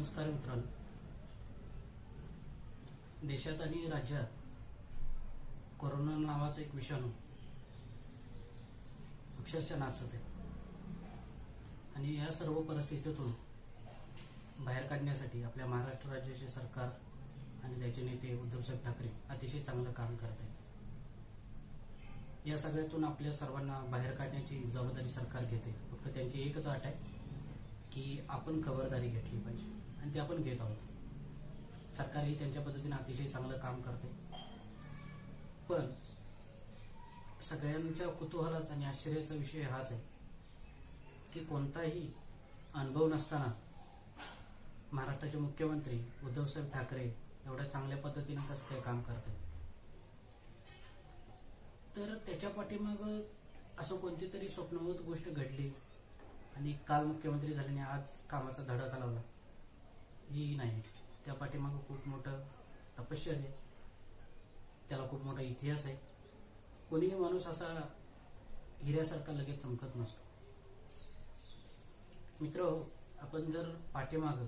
नमस्कार मित्रांनो. देशात आणि राज्यात कोरोना नावाचा एक विषाणू अक्षरशः नाचत आहे आणि या सर्व परिस्थितीतून बाहेर काढण्यासाठी आपल्या महाराष्ट्र राज्याचे सरकार आणि त्याचे नेते उद्धवसाहेब ठाकरे अतिशय चांगलं काम करत आहेत. या सगळ्यातून आपल्या सर्वांना बाहेर काढण्याची जबाबदारी सरकार घेते. फक्त त्यांची एकच अट आहे की आपण खबरदारी घेतली पाहिजे आणि ते आपण घेत आहोत. सरकारही त्यांच्या पद्धतीने अतिशय चांगलं काम करते. पण सगळ्यांच्या कुतूहलाचा आणि आश्चर्याचा विषय हाच आहे की कोणताही अनुभव नसताना महाराष्ट्राचे मुख्यमंत्री उद्धवसाहेब ठाकरे एवढ्या चांगल्या पद्धतीने कसं काय काम करतात. तर त्याच्या पाठीमाग असं कोणती तरी स्वप्नवत गोष्ट घडली आणि काल मुख्यमंत्री झाल्याने आज कामाचा धडाका लावला ही नाही. त्या पाठीमाग खूप मोठं तपश्चर्या, त्याला खूप मोठा इतिहास आहे. कोणीही माणूस असा हिऱ्यासारखा लगेच चमकत नसतो. मित्र, आपण जर पाठीमाग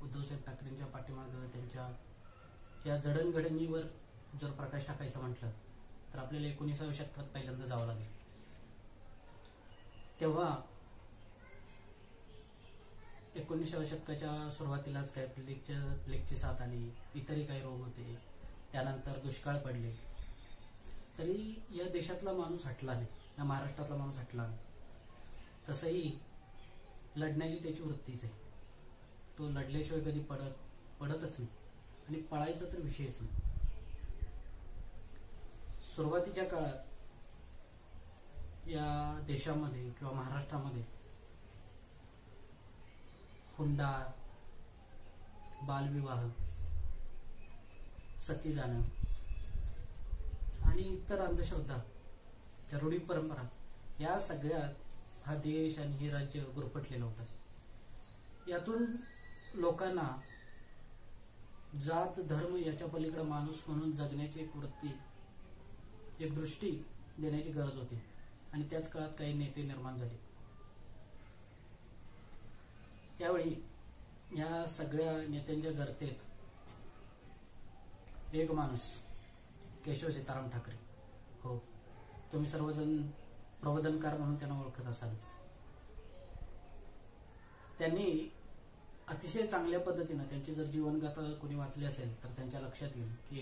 उद्धवसाहेब ठाकरेंच्या पाठीमाग त्यांच्या या जडणघडणीवर जर प्रकाश टाकायचा म्हटलं तर आपल्याला 19व्या शतकात पहिल्यांदा जावं लागेल. तेव्हा 19व्या शतकाच्या सुरुवातीलाच काही प्लेगची साथ आली, इतरही काही रोग होते, त्यानंतर दुष्काळ पडले. तरी या देशातला माणूस हटला नाही, या महाराष्ट्रातला माणूस हटला नाही. तसंही लढण्याची त्याची वृत्तीच आहे. तो लढल्याशिवाय कधी पडतच नाही आणि पळायचा तर विषयच नाही. सुरुवातीच्या काळात या देशामध्ये किंवा महाराष्ट्रामध्ये हुंडा, बालविवाह, सती जाणं आणि इतर अंधश्रद्धा, रूढी परंपरा या सगळ्यात हा देश आणि हे राज्य गुरफटलेलं होतं. यातून लोकांना जात धर्म याच्या पलीकडे माणूस म्हणून जगण्याची एक वृत्ती, एक दृष्टी देण्याची गरज होती आणि त्याच काळात काही नेते निर्माण झाले. त्यावेळी या सगळ्या नेत्यांच्या गर्तेत एक माणूस, केशव सीताराम ठाकरे, हो तुम्ही सर्वजण प्रबोधनकार म्हणून त्यांना ओळखत असालच. त्यांनी अतिशय चांगल्या पद्धतीनं त्यांची जर जीवनगाथा कोणी वाचली असेल तर त्यांच्या लक्षात येईल की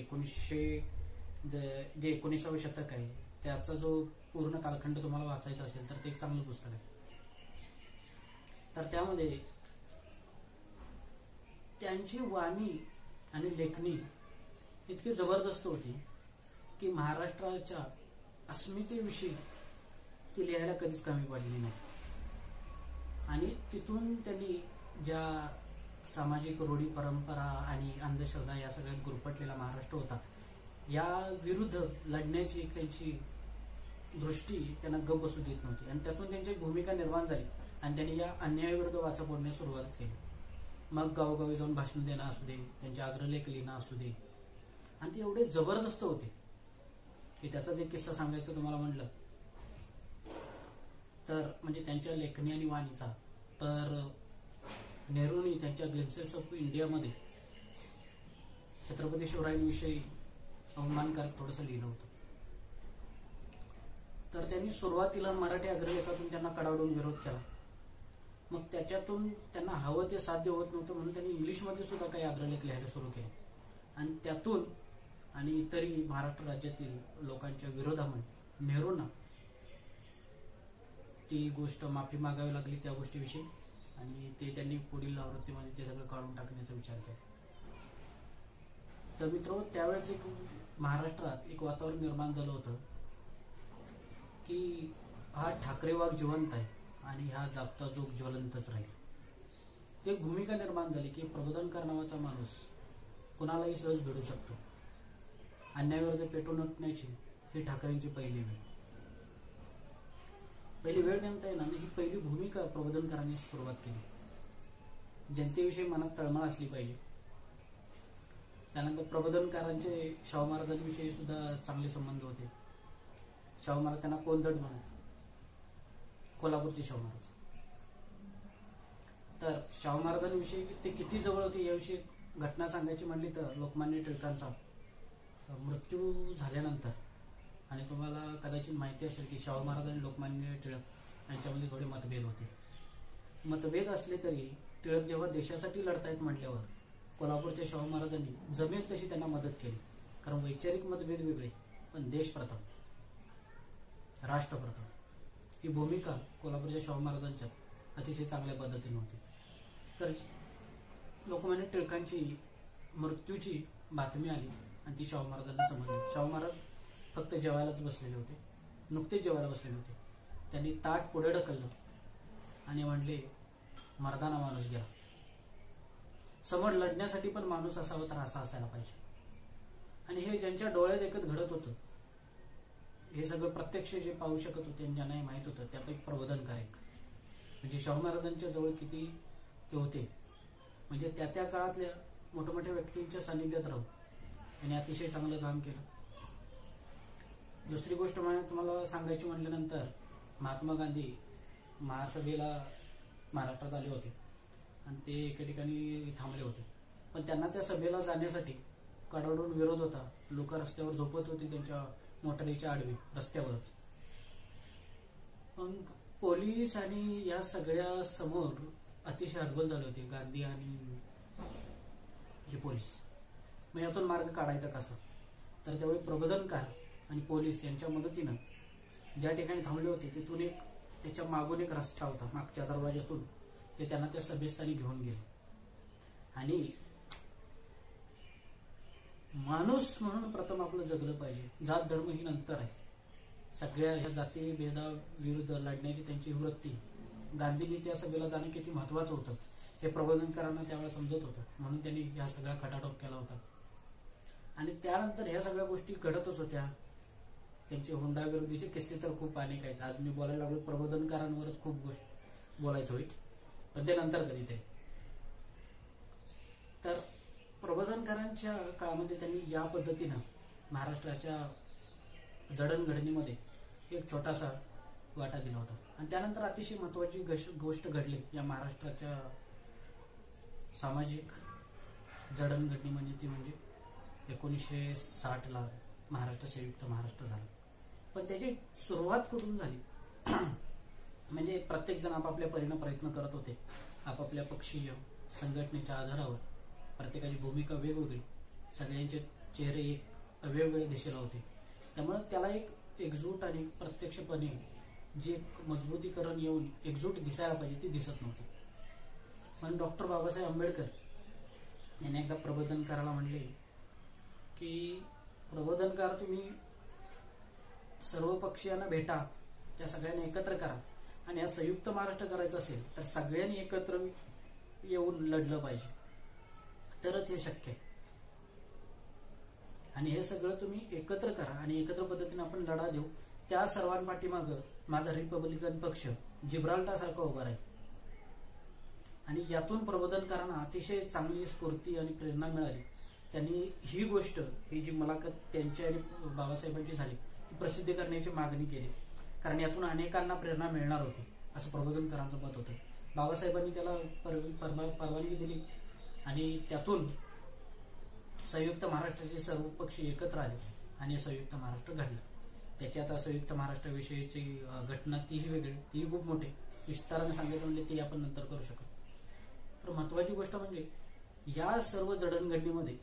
19व्या शतक आहे त्याचा जो पूर्ण कालखंड तुम्हाला वाचायचा असेल तर ते एक चांगलं पुस्तक आहे. तर त्यामध्ये त्यांची वाणी आणि लेखणी इतकी जबरदस्त होती की महाराष्ट्राच्या अस्मितेविषयी ती लिहायला कधीच कमी पडली नाही. आणि तिथून त्यांनी ज्या सामाजिक रूढी परंपरा आणि अंधश्रद्धा या सगळ्यात गुरफटलेला महाराष्ट्र होता या विरुद्ध लढण्याची एक त्यांची दृष्टी त्यांना गप बसू देत नव्हती आणि त्यातून त्यांची भूमिका निर्माण झाली आणि त्यांनी या अन्यायाविरुद्ध वाचा फोडण्यास सुरुवात केली. मग गावोगावी जाऊन भाषण देणं असू दे, त्यांचे अग्रलेख लिहिणं असू दे, आणि ते एवढे जबरदस्त होते की त्याचाच एक किस्सा सांगायचं तुम्हाला म्हटलं तर म्हणजे त्यांच्या लेखणी आणि वाणीचा, तर नेहरूंनी त्यांच्या ग्लिम्प्सेस ऑफ इंडियामध्ये छत्रपती शिवरायांविषयी अवमानकारक थोडंसं लिहिलं होतं. तर त्यांनी सुरुवातीला मराठी अग्रलेखातून त्यांना कडाडून विरोध केला. मग त्याच्यातून त्यांना हवं ते साध्य होत नव्हतं म्हणून त्यांनी इंग्लिशमध्ये सुद्धा काही अग्रलेख लिहायला सुरू केले आणि त्यातून आणि इतरही महाराष्ट्र राज्यातील लोकांच्या विरोधामुळे नेहरूंना ती गोष्ट माफी मागावी लागली त्या गोष्टीविषयी आणि ते त्यांनी पुढील आवृत्तीमध्ये ते सगळं काढून टाकण्याचा विचार केला. तर मित्र, त्यावेळेस एक महाराष्ट्रात एक वातावरण निर्माण झालं होतं की हा ठाकरे वाघ जिवंत आहे आणि हा जागता जोग ज्वलंतच राहील. एक भूमिका निर्माण झाली की प्रबोधनकार नावाचा माणूस कुणालाही सहज भेटू शकतो. अन्यायाविरुद्ध पेटून उठण्याची ही ठाकरेंची पहिली वेळ म्हणता येणार नाही, ही पहिली भूमिका प्रबोधनकारांनी सुरुवात केली. जनतेविषयी मनात तळमळ असली पाहिजे. त्यानंतर प्रबोधनकारांचे शाहू महाराजांविषयी सुद्धा चांगले संबंध होते. शाहू महाराज त्यांना कोंदड म्हणत, कोल्हापूरचे शाहू महाराज. तर शाहू महाराजांविषयी ते किती जवळ होते याविषयी घटना सांगायची म्हणली तर लोकमान्य टिळकांचा मृत्यू झाल्यानंतर, आणि तुम्हाला कदाचित माहिती असेल की शाहू महाराज आणि लोकमान्य टिळक यांच्यामध्ये थोडे मतभेद होते. मतभेद असले तरी टिळक जेव्हा देशासाठी लढतायत म्हटल्यावर कोल्हापूरच्या शाहू महाराजांनी जमेल तशी त्यांना मदत केली. कारण वैचारिक मतभेद वेगळे, पण देश प्रथम, राष्ट्र प्रथम ही भूमिका कोल्हापूरच्या शाहू महाराजांच्या अतिशय चांगल्या पद्धतीने होती. तर लोकमान्य टिळकांची मृत्यूची बातमी आली आणि ती शाहू महाराजांना समजली. शाहू महाराज फक्त जेवायलाच बसलेले होते, नुकतेच जेवायला बसलेले होते. त्यांनी ताट पुढे ढकललं आणि म्हणले, मर्दाना माणूस घ्या. समोर लढण्यासाठी पण माणूस असावा तर असा असायला पाहिजे. आणि हे ज्यांच्या डोळ्यात एकच घडत होतं, हे सगळं प्रत्यक्ष जे पाहू शकत होते आणि ज्यांनाही माहित होतं, त्यापैकी प्रबोधनकारक म्हणजे शाहू महाराजांच्या जवळ किती ते होते. म्हणजे त्या त्या काळातल्या मोठमोठ्या व्यक्तींच्या सानिध्यात राहून त्यांनी अतिशय चांगलं काम केलं. दुसरी गोष्ट म्हणजे तुम्हाला सांगायची म्हटल्यानंतर महात्मा गांधी महासभेला महाराष्ट्रात आले होते आणि ते एके ठिकाणी थांबले होते. पण त्यांना त्या सभेला जाण्यासाठी कडाडून विरोध होता. लोक रस्त्यावर झोपत होते त्यांच्या मोटारीच्या आडवी रस्त्यावरच. पण पोलीस आणि या सगळ्या समोर अतिशय हतबल झाले होते गांधी आणि हे पोलीस. मग यातून मार्ग काढायचा कसा? तर त्यावेळी प्रबोधनकार आणि पोलीस यांच्या मदतीनं ज्या ठिकाणी थांबले होते तिथून एक त्याच्या मागून एक रस्ता होता, मागच्या दरवाज्यातून ते त्यांना त्या सभेस्थानी घेऊन गेले. आणि माणूस म्हणून प्रथम आपलं जगलं पाहिजे, जात धर्म ही नंतर आहे. सगळ्या ह्या जाती भेदाविरुद्ध लढण्याची त्यांची वृत्ती, गांधींनी त्या सभेला जाणं किती महत्वाचं होतं हे प्रबोधनकारांना त्यावेळेला समजत होतं. म्हणून त्यांनी ह्या सगळा खटाटोप केला होता. आणि त्यानंतर ह्या सगळ्या गोष्टी घडतच होत्या. त्यांचे हुंडाविरोधीचे किस्से तर खूप अनेक आहेत. आज मी बोलायला लागलो प्रबोधनकारांवरच खूप गोष्ट बोलायचं होईल, पण ते नंतर कधीतरी. तर प्रबोधनकारांच्या काळामध्ये त्यांनी या पद्धतीनं महाराष्ट्राच्या जडणघडणीमध्ये एक छोटासा वाटा दिला होता. आणि त्यानंतर अतिशय महत्वाची गोष्ट घडली या महाराष्ट्राच्या सामाजिक जडणघडणीमध्ये, ती म्हणजे 1960ला महाराष्ट्र संयुक्त महाराष्ट्र झाला. पण त्याची सुरुवात कुठून झाली? म्हणजे प्रत्येक जण आपापल्या परीने प्रयत्न करत होते. आपापल्या पक्षीय संघटनेच्या आधारावर प्रत्येकाची भूमिका वेगवेगळी, सगळ्यांचे चेहरे एक वेगवेगळ्या दिशेला होते. त्यामुळे त्याला एक एकजूट आणि प्रत्यक्षपणे जे मजबूतीकरण येऊन एकजूट दिसायला पाहिजे ती दिसत नव्हती. पण डॉक्टर बाबासाहेब आंबेडकर यांनी एकदा प्रबोधनकाराला म्हणले की प्रबोधनकार तुम्ही सर्व पक्षीयांना भेटा, त्या सगळ्यांनी एकत्र करा, आणि या संयुक्त महाराष्ट्र करायचं असेल तर सगळ्यांनी एकत्र येऊन लढलं पाहिजे, तरच हे शक्य आहे. आणि हे सगळं तुम्ही एकत्र करा आणि एकत्र पद्धतीने आपण लढा देऊ. त्या सर्वांपाठीमागं माझा रिपब्लिकन पक्ष जिब्राल्टर सारखा उभा राहील. आणि यातून प्रबोधनकारांना अतिशय चांगली स्फूर्ती आणि प्रेरणा मिळाली. त्यांनी ही गोष्ट, ही जी मुलाखत त्यांची आणि बाबासाहेबांची झाली, ती प्रसिद्ध करण्याची मागणी केली. कारण यातून अनेकांना प्रेरणा मिळणार होती असं प्रबोधनकारांचं मत होतं. बाबासाहेबांनी त्याला परवानगी दिली आणि त्यातून संयुक्त महाराष्ट्राचे सर्व पक्ष एकत्र आले आणि संयुक्त महाराष्ट्र घडलं. त्याची आता संयुक्त महाराष्ट्राविषयीची घटना तीही वेगळी, तीही खूप मोठी, विस्ताराने सांगायचं म्हणजे ते आपण नंतर करू शकतो. तर महत्वाची गोष्ट म्हणजे या सर्व जडणघडणीमध्ये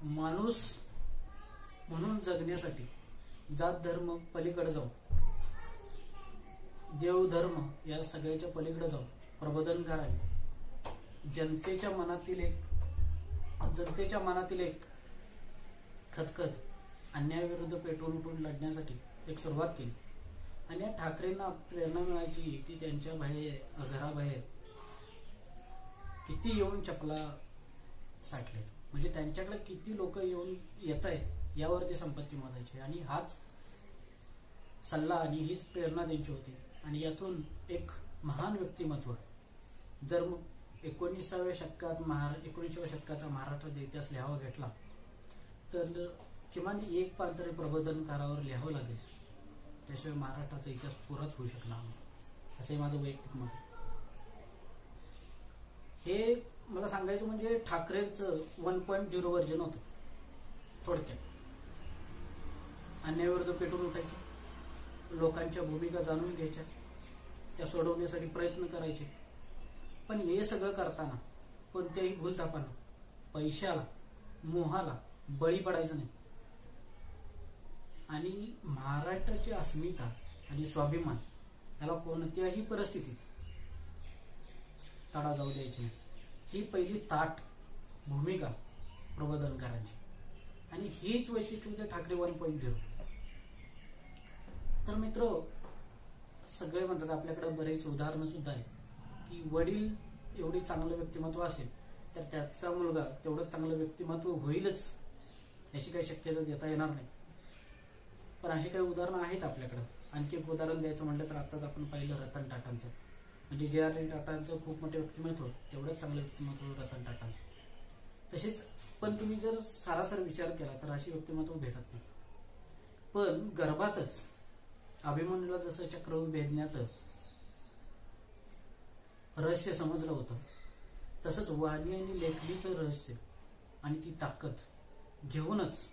माणूस म्हणून जगण्यासाठी जात धर्म पलीकडे जाऊन, देव धर्म या सगळ्याच्या पलीकडे जाऊन प्रबोधनकारांनी जनतेच्या मनातील एक खतखत अन्यायाविरुद्ध पेटवून उठून लढण्यासाठी एक सुरुवात केली. आणि या ठाकरेंना प्रेरणा मिळायची ती त्यांच्या घराबाहेर किती येऊन चपला साठले, म्हणजे त्यांच्याकडे किती लोक येऊन येत आहेत यावरती संपत्ती मोजायची. आणि हाच सल्ला आणि हीच प्रेरणा त्यांची होती. आणि यातून एक महान व्यक्तिमत्व, जर 19व्या शतकाचा महाराष्ट्राचा इतिहास लिहावा घेतला तर किमान एक पान तरी प्रबोधनकारावर लिहावं लागेल, त्याशिवाय महाराष्ट्राचा इतिहास पुराच होऊ शकणार नाही, असंही माझं वैयक्तिक मत आहे. हे मला सांगायचं म्हणजे ठाकरेंचं 1.0 व्हर्जन होतं थोडक्यात. अन्यायाविरुद्ध पेटून उठायचं, लोकांच्या भूमिका जाणून घ्यायच्या, त्या सोडवण्यासाठी प्रयत्न करायचे. पण हे सगळं करताना कोणत्याही भूलथापानं, पैशाला, मोहाला बळी पडायचं नाही. आणि महाराष्ट्राची अस्मिता आणि स्वाभिमान याला कोणत्याही परिस्थितीत तडा जाऊ द्यायची नाही. ही पहिली ताठ भूमिका प्रबोधनकारांची, आणि हीच वैशिष्ट्य होते ठाकरे 1.0. तर मित्र, सगळे म्हणतात, आपल्याकडे बरेच उदाहरणं सुद्धा आहेत की वडील एवढी चांगलं व्यक्तिमत्व असेल तर त्याचा मुलगा तेवढंच चांगलं व्यक्तिमत्व होईलच याची काही शक्यता देता येणार नाही. पण अशी काही उदाहरणं आहेत आपल्याकडं. आणखी एक उदाहरण द्यायचं म्हटलं तर आताच आपण पाहिलं रतन टाटांचं, म्हणजे जे.आर. टाटांचं खूप मोठे व्यक्तिमत्व, तेवढंच चांगलं व्यक्तिमत्व रतन टाटांचं. तसेच पण तुम्ही जर सारासार विचार केला तर अशी व्यक्तिमत्व भेटत नाही. पण गर्भातच अभिमन्यूला जसं चक्रव्यूह भेदण्याचं रहस्य समजलं होतं, तसंच वाणी आणि लेखणीचं रहस्य आणि ती ताकद घेऊनच,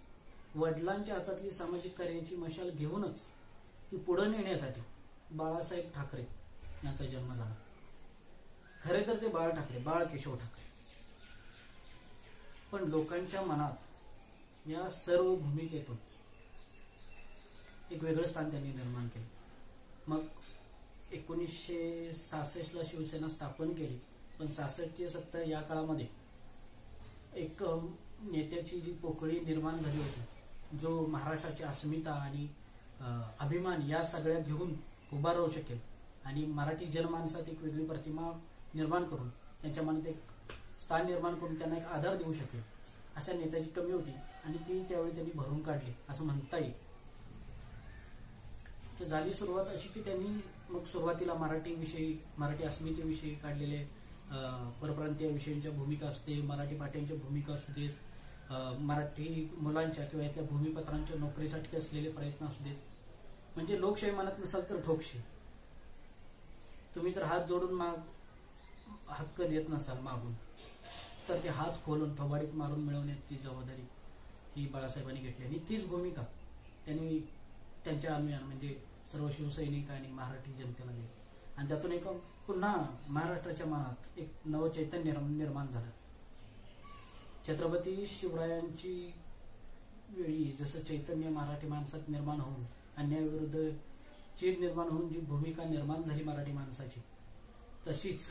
वडिलांच्या हातातली सामाजिक कार्याची मशाल घेऊनच ती पुढे नेण्यासाठी बाळासाहेब ठाकरे यांचा जन्म झाला. खरे तर ते बाळ ठाकरे, बाळ केशव ठाकरे. पण लोकांच्या मनात या सर्व भूमिकेतून एक वेगळं स्थान त्यांनी निर्माण केलं. मग 1966 ला शिवसेना स्थापन केली. पण 66 ते 70 या काळामध्ये एक नेत्याची जी पोकळी निर्माण झाली होती, जो महाराष्ट्राची अस्मिता आणि अभिमान या सगळ्या घेऊन उभा राहू शकेल आणि मराठी जनमानसात एक वेगळी प्रतिमा निर्माण करून त्यांच्या मनात एक स्थान निर्माण करून त्यांना एक आधार देऊ शकेल, अशा नेत्याची कमी होती आणि ती त्यावेळी त्यांनी भरून काढली असं म्हणता येईल. तर झाली सुरुवात अशी की त्यांनी मग सुरुवातीला मराठी अस्मितेविषयी काढलेले परप्रांतीय विषयांच्या भूमिका असते, मराठी पाट्यांच्या भूमिका असू देत, मराठी मुलांच्या किंवा यातल्या भूमिपत्रांच्या नोकरीसाठी असलेले प्रयत्न असू देत. म्हणजे लोकशाही म्हणत नसाल तर ठोकशाही. तुम्ही जर हात जोडून हक्क देत नसाल मागून, तर ते हात खोलून थोबाडीत मारून मिळवण्याची जबाबदारी ही बाळासाहेबांनी घेतली. आणि तीच भूमिका त्यांनी त्यांच्या अनुयायांना म्हणजे सर्व शिवसैनिक आणि मराठी जनतेला दिली. आणि त्यातून एक पुन्हा महाराष्ट्राच्या मनात एक नव चैतन्य निर्माण झालं. छत्रपती शिवरायांची वेळी जसं चैतन्य मराठी माणसात निर्माण होऊन अन्यायाविरुद्ध चीड निर्माण होऊन जी भूमिका निर्माण झाली मराठी माणसाची, तशीच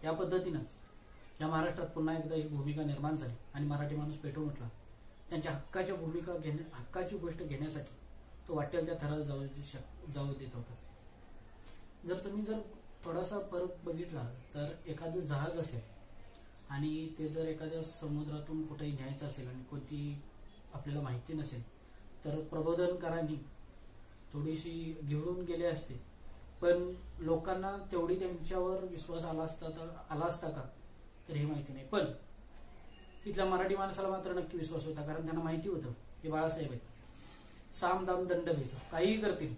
त्या पद्धतीनंच या महाराष्ट्रात पुन्हा एकदा ही भूमिका निर्माण झाली आणि मराठी माणूस पेटून उठला. त्यांच्या हक्काची गोष्ट घेण्यासाठी तो वाटेल त्या थराला जाऊ देत होता. जर थोडासा फरक बघितला तर एखादं जहाज असेल आणि ते जर एखाद्या समुद्रातून कुठेही न्यायचं असेल आणि कोणती आपल्याला माहिती नसेल, तर प्रबोधनकारांनी थोडीशी घेऊन गेले असते. पण लोकांना तेवढी त्यांच्यावर विश्वास आला असता का तर हे माहिती नाही. पण तिथल्या मराठी माणसाला मात्र नक्की विश्वास होता, कारण त्यांना माहिती होतं हे बाळासाहेब आहेत, साम दाम दंड भेद काहीही करतील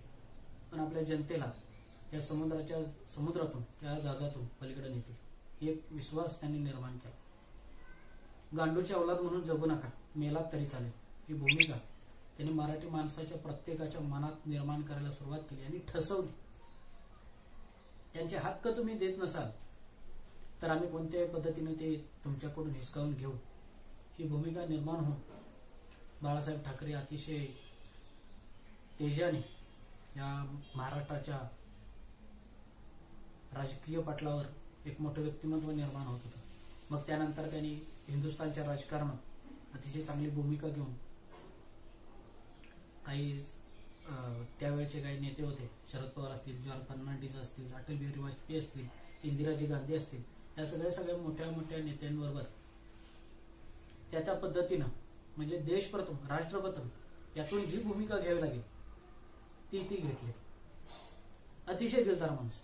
पण आपल्या जनतेला या समुद्रातून त्या जहाजातून पलीकडे नेतील. एक विश्वास त्यांनी निर्माण केला. गांडूची अवलाद म्हणून जगू नका, मेलात तरी चालेल, ही भूमिका त्यांनी मराठी माणसाच्या प्रत्येकाच्या मनात निर्माण करायला सुरुवात केली आणि ठसवली. त्यांचे हक्क तुम्ही देत नसाल तर आम्ही कोणत्याही पद्धतीने ते तुमच्याकडून हिसकावून घेऊ, ही भूमिका निर्माण होऊन बाळासाहेब ठाकरे अतिशय तेजाने या महाराष्ट्राच्या राजकीय पटलावर एक मोठं व्यक्तिमत्व निर्माण होत होतं. मग त्यानंतर त्यांनी हिंदुस्थानच्या राजकारणात अतिशय चांगली भूमिका घेऊन काही त्यावेळचे काही नेते होते, शरद पवार असतील, जॉर्ज फर्नांडिस असतील, अटल बिहारी वाजपेयी असतील, इंदिराजी गांधी असतील, या सगळ्या मोठ्या मोठ्या नेत्यांबरोबर त्या पद्धतीनं म्हणजे देश प्रथम राष्ट्र प्रथम यातून जी भूमिका घ्यावी लागेल ती घेतली. अतिशय दिलदार माणूस.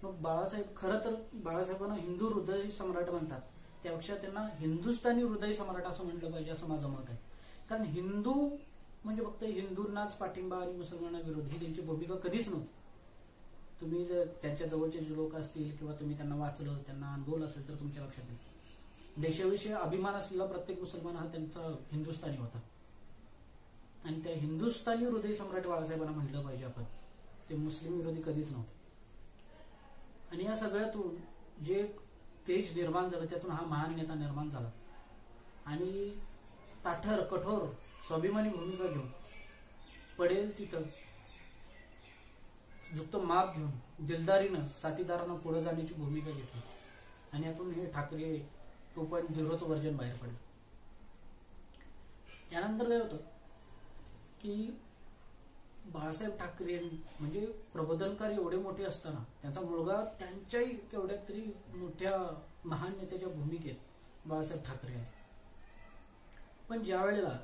मग बाळासाहेब, खरं तर बाळासाहेबांना हिंदू हृदय सम्राट म्हणतात, त्यापेक्षा त्यांना हिंदुस्थानी हृदय सम्राट असं म्हटलं पाहिजे असं माझं मत आहे. कारण हिंदू म्हणजे फक्त हिंदूंनाच पाठिंबा आणि मुसलमानांविरोध ही त्यांची भूमिका कधीच नव्हती. तुम्ही जर त्यांच्या जवळचे जे लोक असतील किंवा तुम्ही त्यांना वाचलं, त्यांना अनुभवलं असेल तर तुमच्या लक्षात येईल, देशाविषयी अभिमान असलेला प्रत्येक मुसलमान हा त्यांचा हिंदुस्थानी होता. आणि त्या हिंदुस्थानी हृदय सम्राट बाळासाहेबांना म्हटलं पाहिजे आपण, ते मुस्लिम विरोधी कधीच नव्हते. आणि या सगळ्यातून जे तेज निर्माण झालं त्यातून हा महान नेता निर्माण झाला. आणि ताठर कठोर स्वाभिमानी भूमिका घेऊन पडेल तिथं झुकतं माप घेऊन दिलदारीनं साथीदारांना पुढे जाण्याची भूमिका घेतली. आणि यातून हे ठाकरे 2.0चं वर्जन बाहेर पडलं. त्यानंतर काय होतं की बाळासाहेब ठाकरे म्हणजे प्रबोधनकार एवढे मोठे असताना त्यांचा मुलगा त्यांच्याही केवढ्या तरी मोठ्या महान नेत्याच्या भूमिकेत बाळासाहेब ठाकरे आहे. पण ज्या वेळेला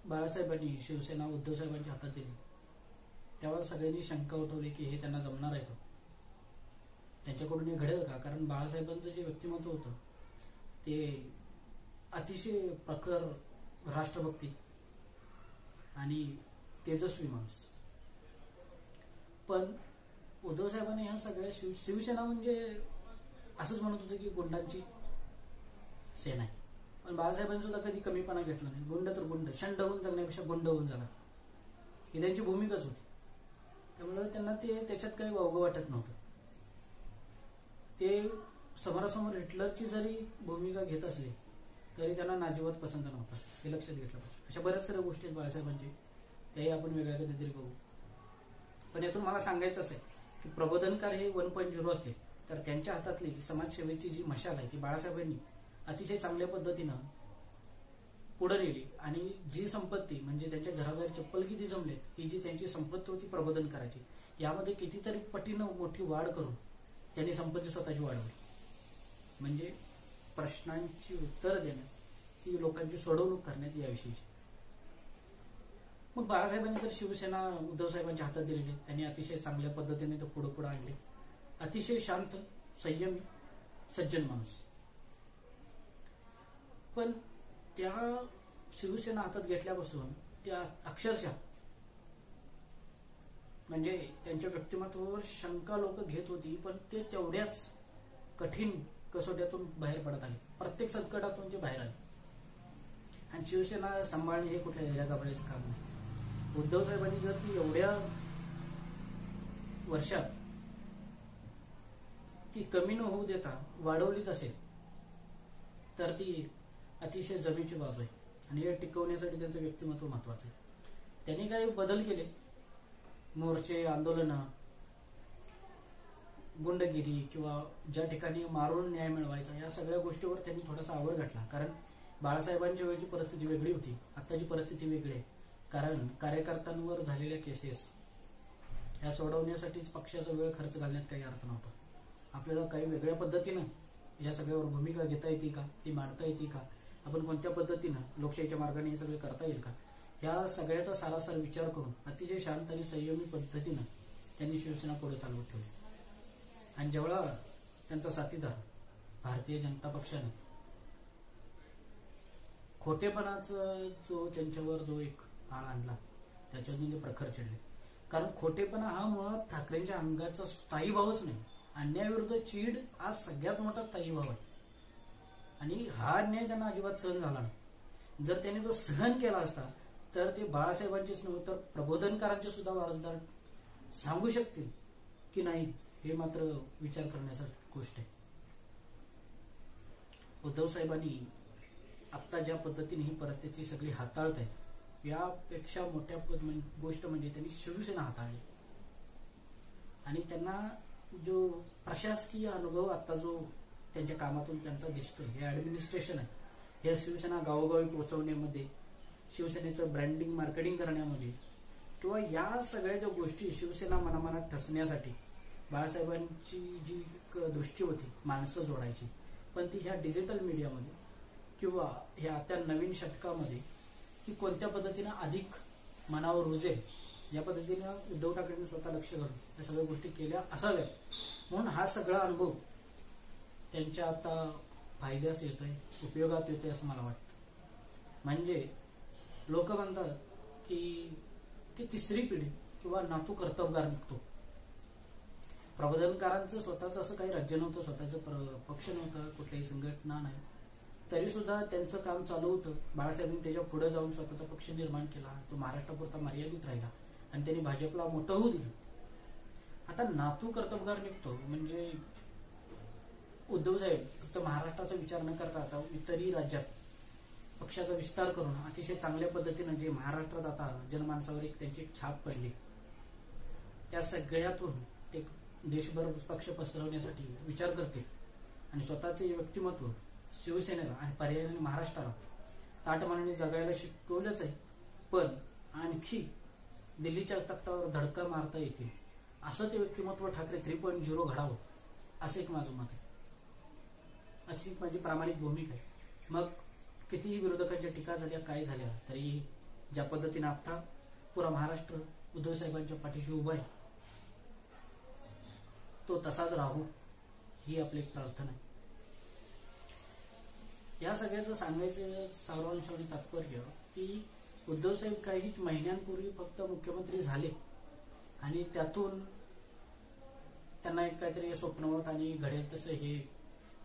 बाळासाहेबांनी शिवसेना उद्धव साहेबांच्या हातात दिली तेव्हा सगळ्यांनी शंका उठवली की हे त्यांना जमणार आहे का, त्यांच्याकडून हे घडेल का. कारण बाळासाहेबांचं जे व्यक्तिमत्व होतं ते अतिशय प्रखर राष्ट्रभक्ती आणि तेजस्वी माणूस. पण उद्धव साहेबांनी ह्या सगळ्या शिवसेना म्हणजे असंच म्हणत होतं की गुंडांची सेना आहे. पण बाळासाहेबांनी सुद्धा कधी कमीपणा घेतला नाही. गुंड तर गुंड, शंड होऊन जगण्यापेक्षा गुंड होऊन जगा ही त्यांची भूमिकाच होती. त्यामुळे त्यांना ते त्याच्यात काही वावगं वाटत नव्हतं. ते समोरासमोर हिटलरची जरी भूमिका घेत असली तरी त्यांना नाजीवात पसंत नव्हता, हे लक्षात घेतलं पाहिजे. अशा बऱ्याच साऱ्या गोष्टी आहेत बाळासाहेबांची, त्याही आपण वेगळ्या कधीतरी बघू. पण यातून मला सांगायचं असं आहे की प्रबोधनकार हे 1.0 असते तर त्यांच्या हातातली समाजसेवेची जी मशाल आहे ती बाळासाहेबांनी अतिशय चांगल्या पद्धतीनं पुढे नेली. आणि जी संपत्ती म्हणजे त्यांच्या घराबाहेर चप्पल किती जमलेत ही जी त्यांची संपत्ती होती प्रबोधनकाराची, यामध्ये कितीतरी पटीनं मोठी वाढ करून त्यांनी संपत्ती स्वतःची वाढवली. म्हणजे प्रश्नांची उत्तरं देण्यात, ती लोकांची सोडवणूक करण्यात याविषयीची. मग बाळासाहेबांनी तर शिवसेना उद्धव साहेबांच्या हातात दिलेली, त्यांनी अतिशय चांगल्या पद्धतीने तो पुढे पुढे आणले. अतिशय शांत, संयमी, सज्जन माणूस. पण त्या शिवसेना हातात घेतल्यापासून त्या अक्षरशः म्हणजे त्यांच्या व्यक्तिमत्वावर शंका लोक घेत होती, पण ते तेवढ्याच कठीण कसोट्यातून बाहेर पडत आले. प्रत्येक संकटातून ते बाहेर आले. आणि शिवसेना सांभाळणे हे कुठल्या हेल्यागाबाळ्याचं काम नाही. उद्धव साहेबांनी जर ती एवढ्या वर्षात ती कमी न होऊ देता वाढवलीच असेल तर ती अतिशय जमेची बाजू आहे. आणि हे टिकवण्यासाठी त्यांचं व्यक्तिमत्व महत्वाचं आहे. त्यांनी काही बदल केले, मोर्चे, आंदोलनं, गुंडगिरी किंवा ज्या ठिकाणी मारून न्याय मिळवायचा या सगळ्या गोष्टीवर त्यांनी थोडासा आवड घातला. कारण बाळासाहेबांच्या वेळची परिस्थिती वेगळी होती, आताची परिस्थिती वेगळी आहे. कारण कार्यकर्त्यांवर झालेल्या केसेस ह्या सोडवण्यासाठीच पक्षाचा वेळ खर्च घालण्यात काही अर्थ नव्हता. आपल्याला काही वेगळ्या पद्धतीनं या सगळ्यावर भूमिका घेता येते का, ती मांडता येते का, आपण कोणत्या पद्धतीनं लोकशाहीच्या मार्गाने हे सगळं करता येईल का, ह्या सगळ्याचा सारासार विचार करून अतिशय शांत आणि संयमी पद्धतीनं त्यांनी शिवसेना पुढे चालवत ठेवली. आणि जेवढा त्यांचा साथीदार भारतीय जनता पक्षाने खोटेपणाचा जो त्यांच्यावर जो एक आळ आणला त्याच्यातून ते प्रखर चढले. कारण खोटेपणा हा मुळात ठाकरेंच्या अंगाचा स्थायी भावच नाही. अन्यायाविरुद्ध चीड हा सगळ्यात मोठा स्थायी भाव आहे. आणि हा अन्याय त्यांना अजिबात सहन झाला नाही. जर त्यांनी तो सहन केला असता तर ते बाळासाहेबांचेच नव्हे तर प्रबोधनकारांचे सुद्धा वारसदार सांगू शकतील की नाही, हे मात्र विचार करण्यासारखी गोष्ट आहे. उद्धव साहेबांनी आता ज्या पद्धतीने ही परिस्थिती सगळी हाताळत आहेत यापेक्षा मोठ्या गोष्ट म्हणजे त्यांनी शिवसेना हाताळली. आणि त्यांना जो प्रशासकीय अनुभव आता जो त्यांच्या कामातून त्यांचा दिसतोय, हे ऍडमिनिस्ट्रेशन आहे, हे शिवसेना गावोगावी पोहोचवण्यामध्ये, शिवसेनेचं ब्रँडिंग मार्केटिंग करण्यामध्ये किंवा या सगळ्या ज्या गोष्टी शिवसेना मनामनात ठसण्यासाठी बाळासाहेबांची जी दृष्टी होती माणसं जोडायची, पण ती ह्या डिजिटल मीडियामध्ये किंवा ह्या त्या नवीन शतकामध्ये ती कोणत्या पद्धतीनं अधिक मनावर रुजेल या पद्धतीनं उद्धव ठाकरेंनी स्वतः लक्ष घालून या सगळ्या गोष्टी केल्या असाव्यात. म्हणून हा सगळा अनुभव त्यांच्या आता फायद्यास येतोय, उपयोगात येतोय असं मला वाटतं. म्हणजे लोक म्हणतात की तिसरी पिढी किंवा नातू कर्तबगार निघतो. प्रबोधनकारांचं स्वतःचं असं काही राज्य नव्हतं, स्वतःचं पक्ष नव्हता, कुठल्याही संघटना नाही, तरी सुद्धा त्यांचं काम चालू होतं. बाळासाहेबांनी त्याच्या पुढे जाऊन स्वतःचा पक्ष निर्माण केला. तो महाराष्ट्रापुरता मर्यादित राहिला आणि त्यांनी भाजपला मोठं होऊ दिलं. आता नातू कर्तबगार निघतो म्हणजे उद्धव साहेब फक्त महाराष्ट्राचा विचार न करता आता इतरही राज्यात पक्षाचा विस्तार करून अतिशय चांगल्या पद्धतीनं जे महाराष्ट्रात आता जनमानसावर एक त्यांची एक छाप पडली, त्या सगळ्यातून ते देशभर पक्ष पसरवण्यासाठी विचार करते आणि स्वतःचे व्यक्तिमत्व शिवसेनेला आणि पर्यायाने महाराष्ट्राला ताटमानाने जगायला शिकवलंच आहे, पण आणखी दिल्लीच्या तख्तावर धडका मारता येतील असं ते व्यक्तिमत्व ठाकरे 3.0 घडावं असं एक माझं मत आहे. अशी एक माझी प्रामाणिक भूमिका आहे. मग कितीही विरोधकांच्या टीका झाल्या, काय झाल्या, तरी ज्या पद्धतीने आता पुरा महाराष्ट्र उद्धव साहेबांच्या पाठीशी उभा आहे तो तसाच राहू ही आपली एक प्रार्थना आहे. या सगळ्याचं सांगायचं सारांश आणि तात्पर्य की उद्धव साहेब काही महिन्यांपूर्वी फक्त मुख्यमंत्री झाले आणि त्यातून त्यांना एक काहीतरी स्वप्नवत आणि घडेल तसं हे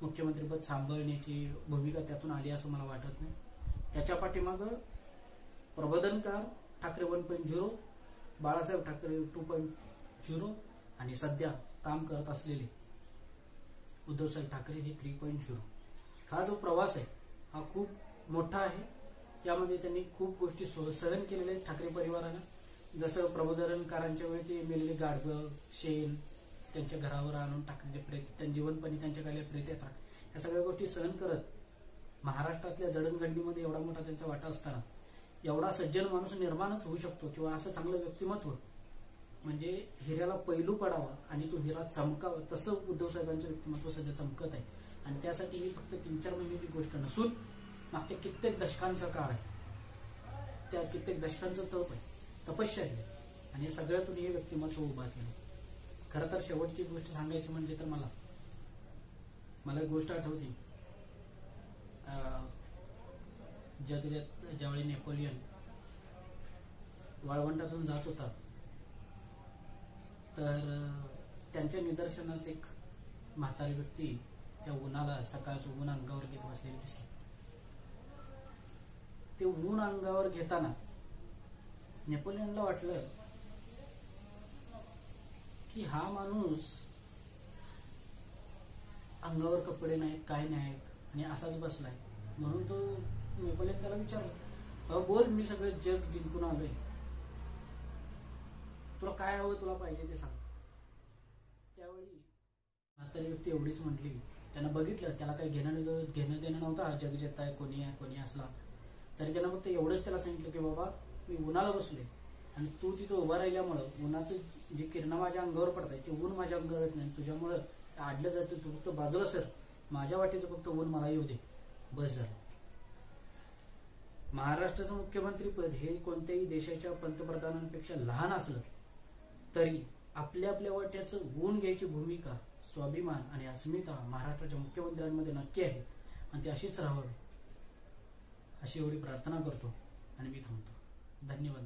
मुख्यमंत्रीपद सांभाळण्याची भूमिका त्यातून आली असं मला वाटत नाही. त्याच्या पाठीमागं प्रबोधनकार ठाकरे 1.0, बाळासाहेब ठाकरे 2.0 आणि सध्या काम करत असलेले उद्धवसाहेब ठाकरे हे 3.0. हा जो प्रवास आहे हा खूप मोठा आहे. यामध्ये त्यांनी खूप गोष्टी सहन केलेल्या आहेत ठाकरे परिवारानं. जसं प्रबोधनकारांच्या वेळी ते मेलेले गाडगं, शेण त्यांच्या घरावर आणून टाकलेले प्रेत, त्यांनी जीवनपणी त्यांच्या गाडीला प्रेत येतात, या सगळ्या गोष्टी सहन करत महाराष्ट्रातल्या जडणघडणीमध्ये एवढा मोठा त्यांचा वाटा असताना एवढा सज्जन माणूस निर्माणच होऊ शकतो किंवा असं चांगलं व्यक्तिमत्व म्हणजे हिऱ्याला पैलू पडावा आणि तो हिरा चमकावा, तसं उद्धव साहेबांचं व्यक्तिमत्व सध्या चमकत आहे. आणि त्यासाठी ही फक्त 3-4 महिन्याची गोष्ट नसून मागच्या कित्येक दशकांचा काळ आहे, त्या कित्येक दशकांचं तप आहे, तपश्चर्या आहे आणि या सगळ्यातून हे व्यक्तिमत्व उभा केलं. खरं तर शेवटची गोष्ट सांगायची म्हणजे तर मला एक गोष्ट आठवती. ज्यावेळी नेपोलियन वाळवंटातून जात होता तर त्यांच्या निदर्शनाच एक म्हातारी व्यक्ती त्या उन्हाला सकाळचं ऊन अंगावर घेत बसलेली दिसली. ते ऊन अंगावर घेताना नेपोलियनला वाटलं की हा माणूस अंगावर कपडे नाहीत, काय नाहीत आणि असाच बसलाय. म्हणून तो नेपोलियन त्याला विचारलं, बोल मी सगळं जग जिंकून आलोय, तुला काय हवं, तुला पाहिजे ते सांग. त्यावेळी म्हातारी व्यक्ती एवढीच म्हटली, त्यानं बघितलं त्याला काही घेणं देणं नव्हता, जग जेत आहे, कोणी असला तरी त्यानं फक्त एवढंच त्याला सांगितलं की बाबा मी उन्हाला बसले आणि तू तिथं उभा राहिल्यामुळं उन्हाचं जे किरण माझ्या अंगावर पडत आहे ते ऊन माझ्या अंगावर येत नाही, तुझ्यामुळं आडलं जातं, तू फक्त बाजूला सर, माझ्या वाटेचं फक्त ऊन मला येऊ दे, बस झालं. महाराष्ट्राचं मुख्यमंत्रीपद हे कोणत्याही देशाच्या पंतप्रधानांपेक्षा लहान असलं तरी आपल्या आपल्या वाट्याचं ऊन घ्यायची भूमिका, स्वाभिमान आणि अस्मिता महाराष्ट्राच्या मुख्यमंत्र्यांमध्ये नक्की आहे आणि ती अशीच राहावी अशी एवढी प्रार्थना करतो आणि मी थांबतो. धन्यवाद.